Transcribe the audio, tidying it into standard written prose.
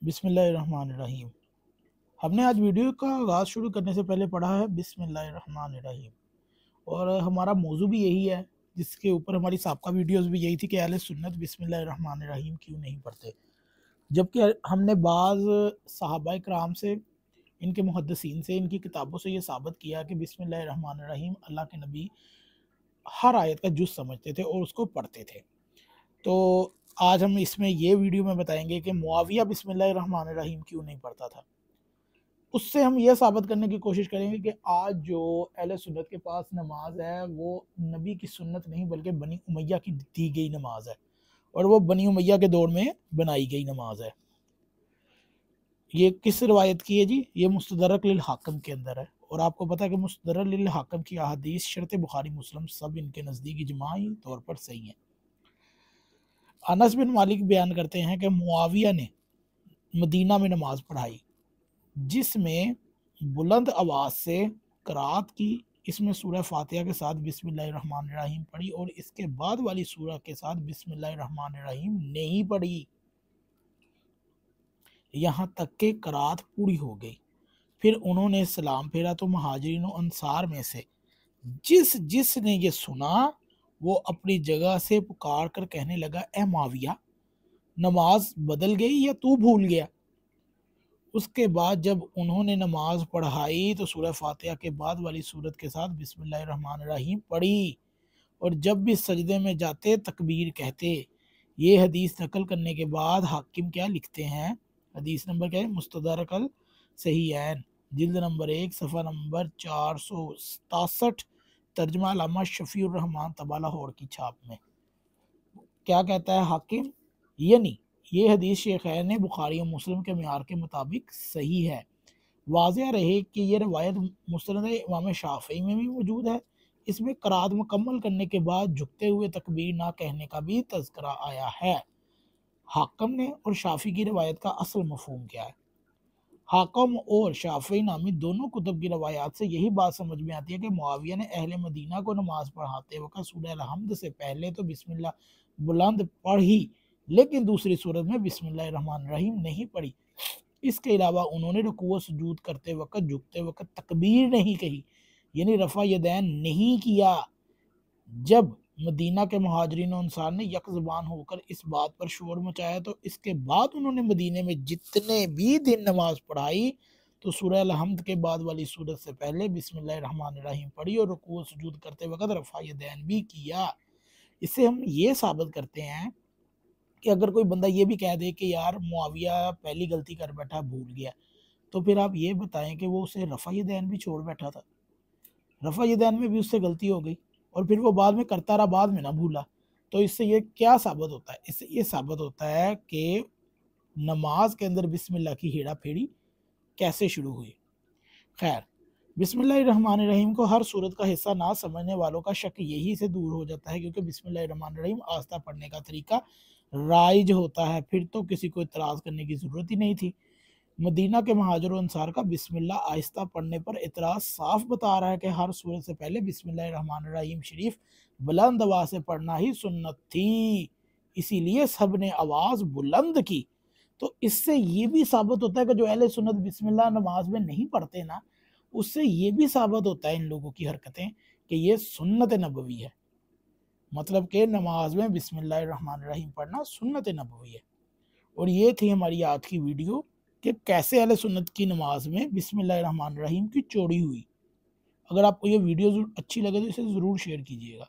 बिस्मिल्लाहिर्रहमानिर्रहीम। हमने आज वीडियो का आगाज़ शुरू करने से पहले पढ़ा है बिस्मिल्लाहिर्रहमानिर्रहीम, और हमारा मौजू भी यही है, जिसके ऊपर हमारी साबका वीडियोस भी यही थी कि अहले सुन्नत बिस्मिल्लाहिर्रहमानिर्रहीम क्यों नहीं पढ़ते। जबकि हमने बाज़ सहाबा कराम से, इनके मुहद्दिसीन से, इनकी किताबों से ये साबित किया कि बिस्मिल्लाहिर्रहमानिर्रहीम अल्लाह के नबी हर आयत का जुज़ समझते थे और उसको पढ़ते थे। तो आज हम इसमें ये वीडियो में बताएंगे कि मुआविया बिस्मिल्लाहिर्रहमानिर्रहीम क्यों नहीं पढ़ता था। उससे हम ये साबित करने की कोशिश करेंगे कि आज जो अहले सुन्नत के पास नमाज है वो नबी की सुन्नत नहीं बल्कि बनी उमैया की दी गई नमाज है, और वो बनी उमैया के दौर में बनाई गई नमाज है। ये किस रिवायत की है जी? ये मुस्तदरक लिल हाकम के अंदर है, और आपको पता है कि मुस्तदरक लिल हाकम की अहादीस शर्त बुखारी मुस्लिम सब इनके नज़दीक इजमाही तौर पर सही है। अनस बिन मालिक बयान करते हैं कि मुआविया ने मदीना में नमाज पढ़ाई जिसमें बुलंद आवाज़ से क़राअत की। इसमें सूरह फातिहा के साथ बिस्मिल्लाहिर्रहमानिर्रहीम पढ़ी और इसके बाद वाली सूरह के साथ बिस्मिल्लाहिर्रहमानिर्रहीम नहीं पढ़ी, यहाँ तक कि क़राअत पूरी हो गई। फिर उन्होंने सलाम फेरा तो महाजिरीन और अंसार में से जिसने ये सुना वो अपनी जगह से पुकार कर कहने लगा, ए मुआविया, नमाज बदल गई या तू भूल गया? उसके बाद जब उन्होंने नमाज पढ़ाई तो सूरह फातिहा के बाद वाली सूरत के साथ बिस्मिल्लाहिर्रहमानिर्रहीम पढ़ी, और जब भी सजदे में जाते तकबीर कहते। ये हदीस नकल करने के बाद हाकिम क्या लिखते हैं, हदीस नंबर क्या है, मुस्तदरक अल सहीहैन जिल्द नंबर 1 सफ़ा नंबर 467, तर्जमा अल्लामा शफीउर रहमान तबा लाहौर की छाप में। क्या कहता है हाकिम? यानी ये हदीस शेखैन बुखारी और मुस्लिम के मियार के मुताबिक सही है। वाज़ेह रहे कि ये रवायत मुस्नद इमाम शाफ़ी में भी मौजूद है। इसमें क़राअत मुकम्मल करने के बाद झुकते हुए तकबीर ना कहने का भी तज़किरा आया है। हाकिम ने और शाफ़ी की रवायत का असल मफ़हूम क्या है? हाकिम और शाफ़ी नामी दोनों कुतुब की रवायात से यही बात समझ में आती है कि मुआविया ने अहले मदीना को नमाज पढ़ाते वक़्त सूरह अल-हम्द से पहले तो बिस्मिल्लाह बुलंद पढ़ी, लेकिन दूसरी सूरत में बिस्मिल्लाहिर्रहमानिर्रहीम नहीं पढ़ी। इसके अलावा उन्होंने रुकू व सुजूद करते वक़्त, झुकते वक़्त तकबीर नहीं कही, यानी रफ़ा यदैन नहीं किया। जब मदीना के मुहाजिरीन और अंसार ने यक ज़बान होकर इस बात पर शोर मचाया तो इसके बाद उन्होंने मदीने में जितने भी दिन नमाज पढ़ाई तो सूरह अल-हम्द के बाद वाली सूरत से पहले बिस्मिल्लाहिर्रहमानिर्रहीम पढ़ी और रुकू व सुजूद करते वक़्त रफ़ा यदैन भी किया। इससे हम ये साबित करते हैं कि अगर कोई बंदा ये भी कह दे कि यार मुआविया पहली गलती कर बैठा, भूल गया, तो फिर आप ये बताएं कि वो उसे रफ़ा यदैन भी छोड़ बैठा था, रफ़ा यदैन में भी उससे गलती हो गई और फिर वो बाद में करता रहा, बाद में ना भूला। तो इससे ये क्या साबित होता है? इससे ये साबित होता है कि नमाज के अंदर बिस्मिल्लाह की हेड़ा फेड़ी कैसे शुरू हुई। खैर, बिस्मिल्लाहिर्रहमानिर्रहीम को हर सूरत का हिस्सा ना समझने वालों का शक यही से दूर हो जाता है, क्योंकि बिस्मिल्लाहिर्रहमानिर्रहीम आस्था पढ़ने का तरीका राइज होता है, फिर तो किसी को इतराज़ करने की ज़रूरत ही नहीं थी। मदीना के महाजिर अंसार का बिस्मिल्लाह आहिस्ता पढ़ने पर इतराज़ साफ बता रहा है कि हर सूरत से पहले बिस्मिल्लाहिर्रहमानिर्रहीम शरीफ बुलंद आवाज़ से पढ़ना ही सुन्नत थी, इसीलिए सब ने आवाज़ बुलंद की। तो इससे ये भी साबित होता है कि जो अहले सुन्नत बिस्मिल्लाह नमाज में नहीं पढ़ते ना, उससे ये भी साबित होता है इन लोगों की हरकतें कि ये सुन्नत नबवी है, मतलब कि नमाज में बिस्मिल्लाहिर्रहमानिर्रहीम पढ़ना सुन्नत नबवी है। और ये थी हमारी आज की वीडियो कि कैसे अहले सुन्नत की नमाज में बिस्मिल्लाहिर्रहमानिर्रहीम की चोरी हुई। अगर आपको ये वीडियो अच्छी लगे तो इसे ज़रूर शेयर कीजिएगा।